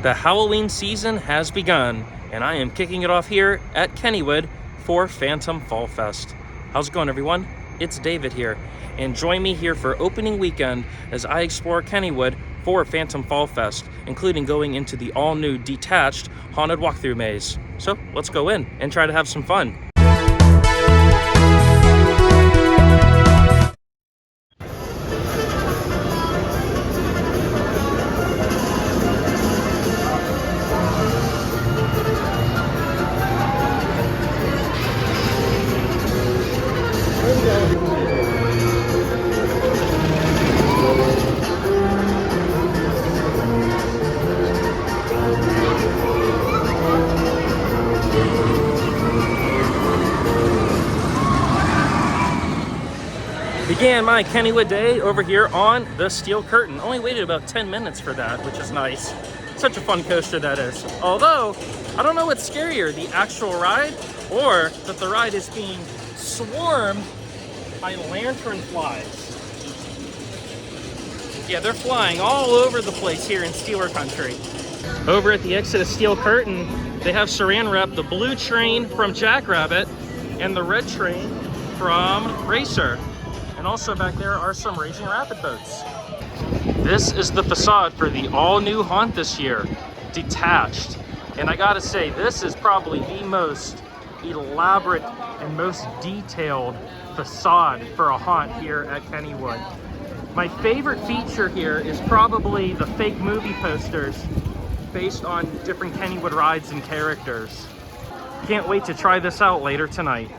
The Halloween season has begun, and I am kicking it off here at Kennywood for Phantom Fall Fest. How's it going, everyone? It's David here, and join me here for opening weekend as I explore Kennywood for Phantom Fall Fest, including going into the all-new Detached haunted walkthrough maze. So let's go in and try to have some fun. Began my Kennywood day over here on the steel curtain. Only waited about 10 minutes for that, which is nice. Such a fun coaster that is. Although, I don't know what's scarier, the actual ride or that the ride is being swarmed by lantern flies. Yeah, they're flying all over the place here in Steeler Country. Over at the exit of Steel Curtain, they have saran wrap the blue train from Jackrabbit and the red train from Racer. And also back there are some Raging Rapid boats. This is the facade for the all-new haunt this year, Detached. And I gotta say, this is probably the most elaborate and most detailed facade for a haunt here at Kennywood. My favorite feature here is probably the fake movie posters based on different Kennywood rides and characters. Can't wait to try this out later tonight.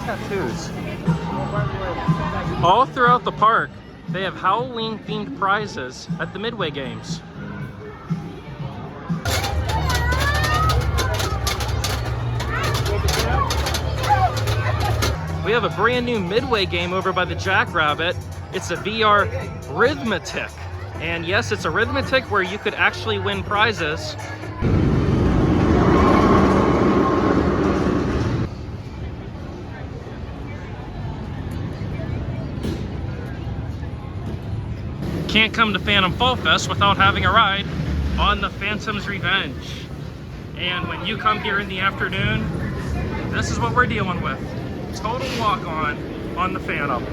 Tattoos. All throughout the park, they have Halloween themed prizes at the Midway games. We have a brand new Midway game over by the Jackrabbit. It's a VR arithmetic. And yes, it's arithmetic where you could actually win prizes. Can't come to Phantom Fall Fest without having a ride on the Phantom's Revenge. And when you come here in the afternoon, this is what we're dealing with. Total walk-on the Phantom.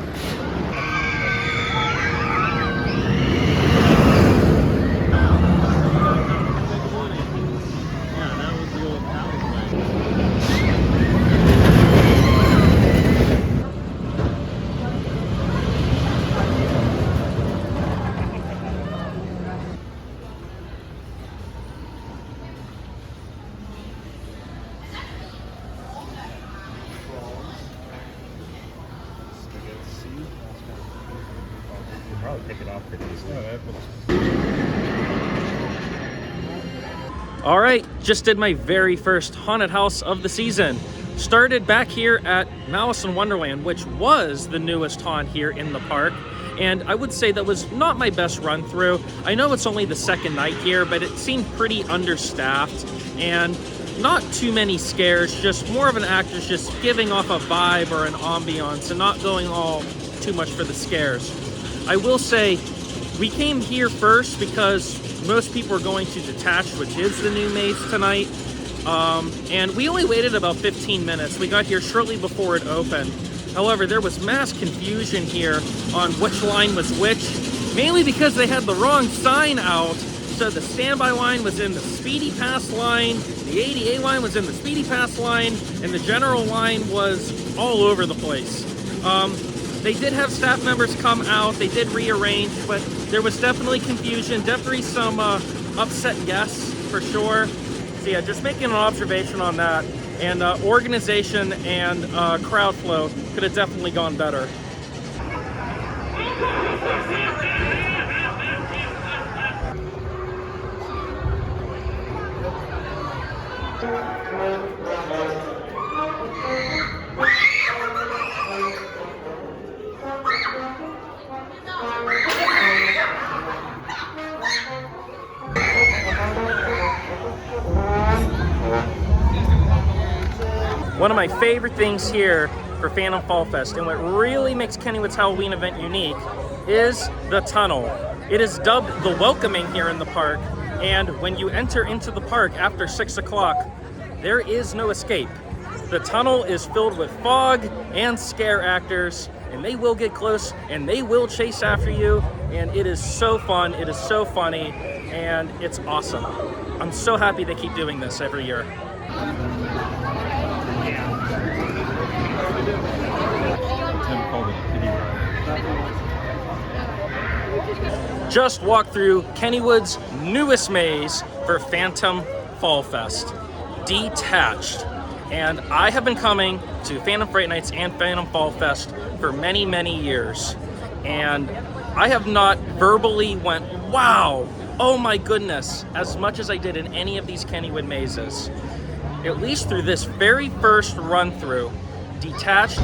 Take it off pretty easily. All right, just did my very first haunted house of the season. Started back here at mAlice in Wonderland, which was the newest haunt here in the park. And I would say that was not my best run through. I know it's only the second night here, but it seemed pretty understaffed and not too many scares, just more of an actress just giving off a vibe or an ambiance and not going all too much for the scares. I will say, we came here first because most people are going to Detached, which is the new maze tonight. And we only waited about 15 minutes. We got here shortly before it opened. However, there was mass confusion here on which line was which, mainly because they had the wrong sign out. So the standby line was in the Speedy Pass line, the ADA line was in the Speedy Pass line, and the general line was all over the place. They did have staff members come out, they did rearrange, but there was definitely confusion, definitely some upset guests for sure. So yeah, just making an observation on that. And organization and crowd flow could have definitely gone better. One of my favorite things here for Phantom Fall Fest, and what really makes Kennywood's Halloween event unique, is the tunnel. It is dubbed the Welcoming here in the park, and when you enter into the park after 6 o'clock, there is no escape. The tunnel is filled with fog and scare actors, and they will get close and they will chase after you, and it is so fun, it is so funny, and it's awesome. I'm so happy they keep doing this every year. Just walked through Kennywood's newest maze for Phantom Fall Fest, Detached. And I have been coming to Phantom Fright Nights and Phantom Fall Fest for many, many years. And I have not verbally went, wow, oh my goodness, as much as I did in any of these Kennywood mazes. At least through this very first run through, Detached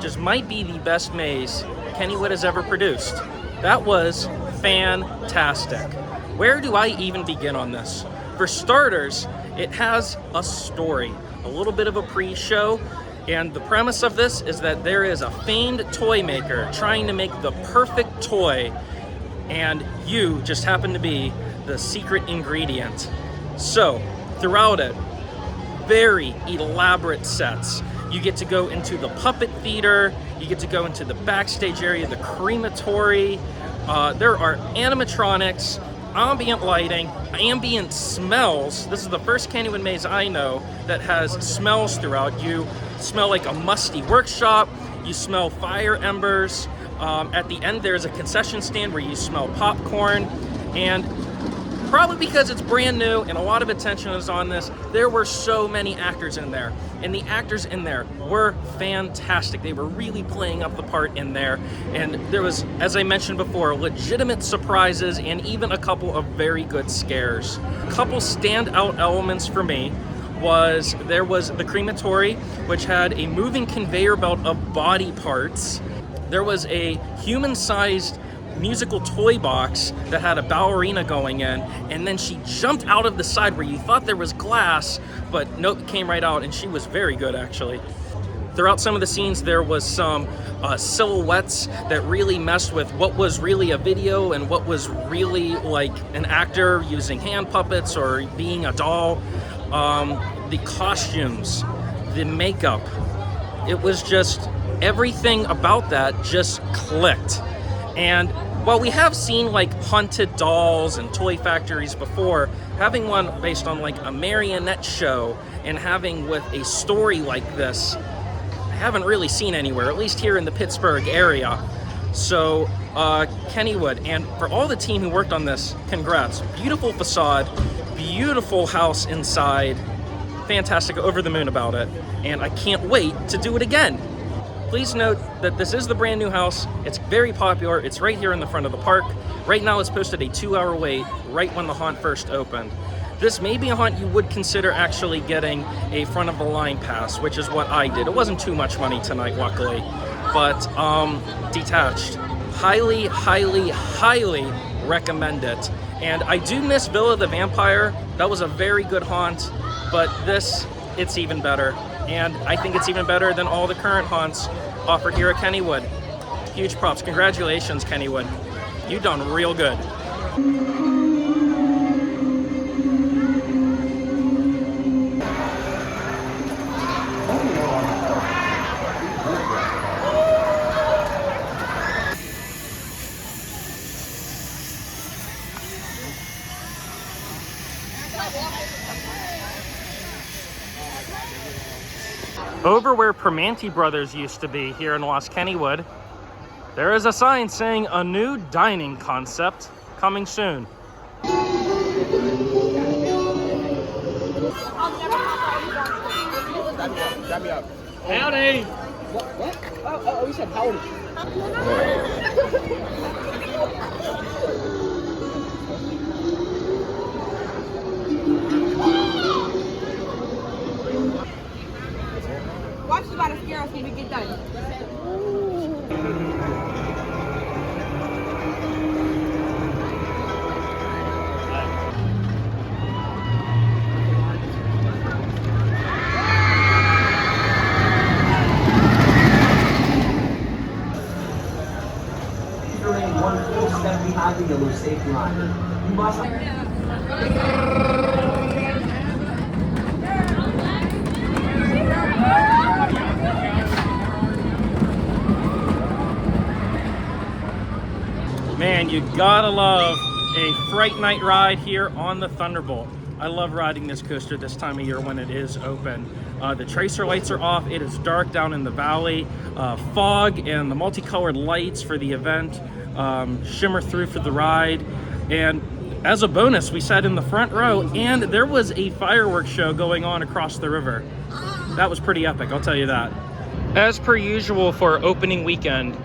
just might be the best maze Kennywood has ever produced. That was fantastic. Where do I even begin on this? For starters, it has a story, a little bit of a pre-show, and the premise of this is that there is a famed toy maker trying to make the perfect toy, and you just happen to be the secret ingredient. So, throughout it, very elaborate sets. You get to go into the puppet theater, you get to go into the backstage area, the crematory. There are animatronics, ambient lighting, ambient smells. This is the first Kennywood maze I know that has smells throughout. You smell like a musty workshop, you smell fire embers. At the end there's a concession stand where you smell popcorn, and probably because it's brand new and a lot of attention is on this, there were so many actors in there. And the actors in there were fantastic. They were really playing up the part in there. And there was, as I mentioned before, legitimate surprises and even a couple of very good scares. A couple standout elements for me was there was the crematory, which had a moving conveyor belt of body parts. There was a human-sized musical toy box that had a ballerina going in, and then she jumped out of the side where you thought there was glass, but nope, came right out, and she was very good actually. Throughout some of the scenes there was some silhouettes that really messed with what was really a video and what was really like an actor using hand puppets or being a doll. The costumes, the makeup, it was just everything about that just clicked. And while we have seen like haunted dolls and toy factories before, having one based on like a marionette show and having with a story like this, I haven't really seen anywhere, at least here in the Pittsburgh area. So Kennywood, and for all the team who worked on this, congrats. Beautiful facade, beautiful house inside, fantastic, over the moon about it, and I can't wait to do it again. Please note that this is the brand new house. It's very popular. It's right here in the front of the park. Right now it's posted a 2-hour wait right when the haunt first opened. This may be a haunt you would consider actually getting a front of the line pass, which is what I did. It wasn't too much money tonight, luckily. But Detached, highly, highly, highly recommend it. And I do miss Villa the Vampire. That was a very good haunt, but this, it's even better. And I think it's even better than all the current haunts offered here at Kennywood. Huge props. Congratulations, Kennywood. You've done real good. Over where Permanente Brothers used to be here in West Kennywood, there is a sign saying a new dining concept coming soon. Howdy! What? Oh, you said howdy. Watch is about to scare us when we get done. step behind the yellow safety line. You must. Man, you gotta love a Fright Night ride here on the Thunderbolt. I love riding this coaster this time of year when it is open. The tracer lights are off, it is dark down in the valley. Fog and the multicolored lights for the event shimmer through for the ride. And as a bonus, we sat in the front row and there was a fireworks show going on across the river. That was pretty epic, I'll tell you that. As per usual for opening weekend,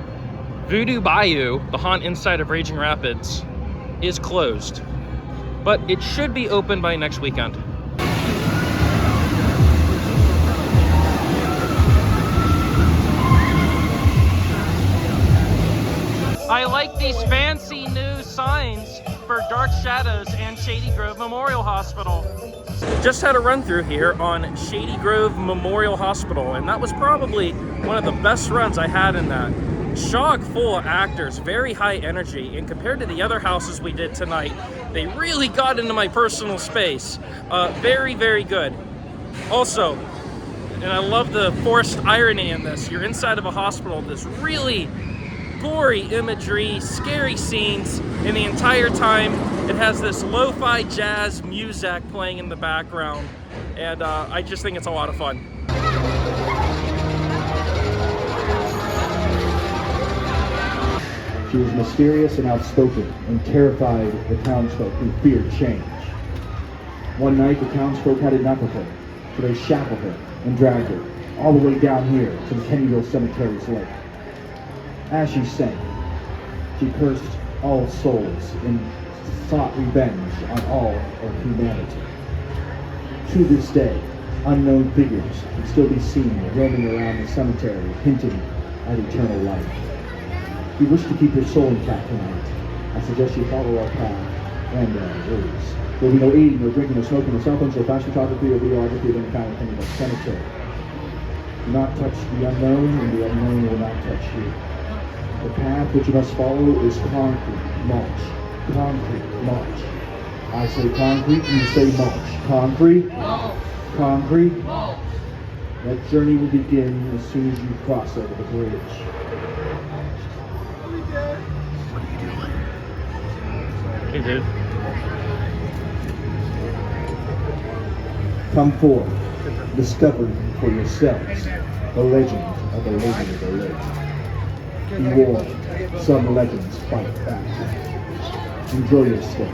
Voodoo Bayou, the haunt inside of Raging Rapids, is closed, but it should be open by next weekend. I like these fancy new signs for Dark Shadows and Shady Grove Memorial Hospital. Just had a run through here on Shady Grove Memorial Hospital, and that was probably one of the best runs I had in that. Chock full of actors, very high energy, and compared to the other houses we did tonight, they really got into my personal space. Very, very good. Also, and I love the forced irony in this, you're inside of a hospital, this really gory imagery, scary scenes, and the entire time it has this lo-fi jazz music playing in the background, and I just think it's a lot of fun. She was mysterious and outspoken and terrified the townsfolk who feared change. One night, the townsfolk had enough of her, so they shackled her and dragged her all the way down here to the Kennyville Cemetery's lake. As she sank, she cursed all souls and sought revenge on all of humanity. To this day, unknown figures can still be seen roaming around the cemetery, hinting at eternal life. If you wish to keep your soul intact tonight, I suggest you follow our path and rules. There will be no eating, no drinking, no smoking, no cell phones, no flash photography or videography of any kind in the cemetery. Do not touch the unknown, and the unknown will not touch you. The path which you must follow is concrete mulch. Concrete mulch. I say concrete, you say mulch. Concrete, concrete. That journey will begin as soon as you cross over the bridge. Hey, dude. Come forth, discover for yourselves the legend of the Lady of the Lake. Be warned, some legends fight back. Enjoy your stay.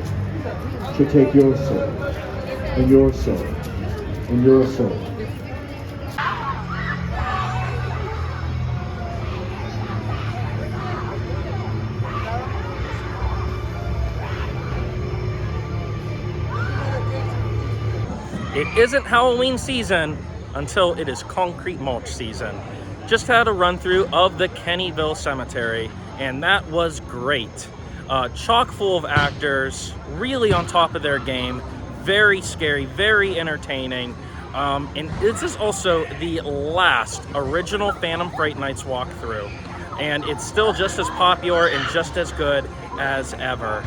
She'll take your soul, and your soul, and your soul. It isn't Halloween season until it is concrete mulch season. Just had a run through of the Kennyville Cemetery, and that was great. Chock full of actors, really on top of their game, very scary, very entertaining. And this is also the last original Phantom Fright Nights walkthrough, and it's still just as popular and just as good as ever.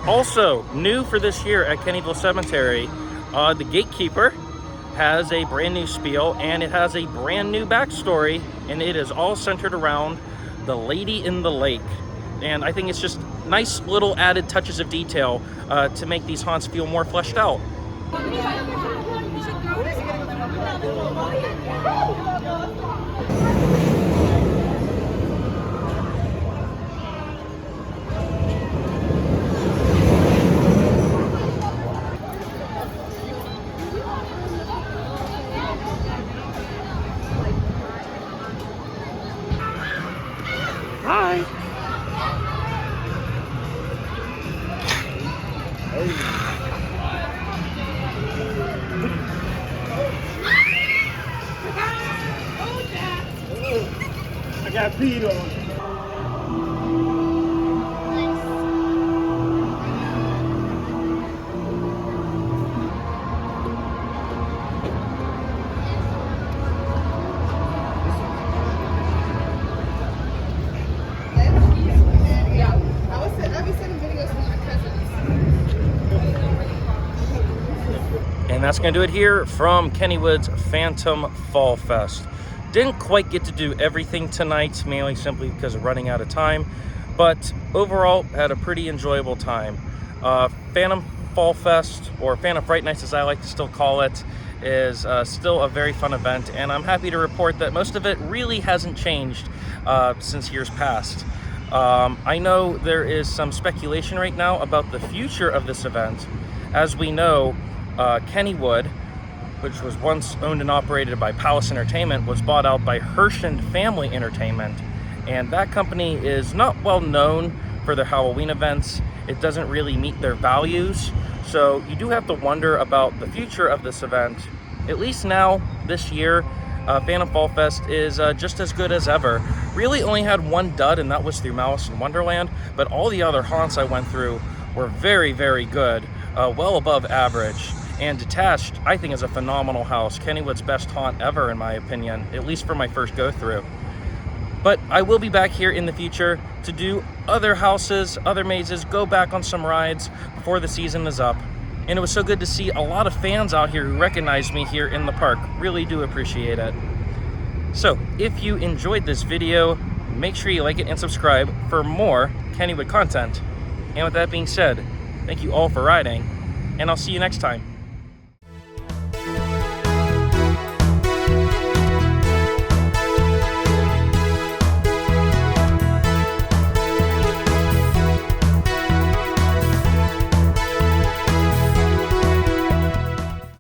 Also, new for this year at Kennyville Cemetery, the gatekeeper has a brand new spiel, and it has a brand new backstory, and it is all centered around the Lady in the Lake. And I think it's just nice little added touches of detail to make these haunts feel more fleshed out. Hi. I got peed on. that's going to do it here from Kennywood's Phantom Fall Fest. Didn't quite get to do everything tonight, mainly simply because of running out of time, but overall had a pretty enjoyable time. Phantom Fall Fest, or Phantom Fright Nights as I like to still call it, is still a very fun event, and I'm happy to report that most of it really hasn't changed since years past. I know there is some speculation right now about the future of this event. As we know, Kennywood, which was once owned and operated by Palace Entertainment, was bought out by Herschend Family Entertainment, and that company is not well known for their Halloween events. It doesn't really meet their values, so you do have to wonder about the future of this event. At least now, this year, Phantom Fall Fest is just as good as ever. Really only had one dud, and that was through Malice in Wonderland, but all the other haunts I went through were very, very good, well above average. And Detached, I think, is a phenomenal house. Kennywood's best haunt ever, in my opinion, at least for my first go-through. But I will be back here in the future to do other houses, other mazes, go back on some rides before the season is up. And it was so good to see a lot of fans out here who recognized me here in the park. Really do appreciate it. So, if you enjoyed this video, make sure you like it and subscribe for more Kennywood content. And with that being said, thank you all for riding, and I'll see you next time.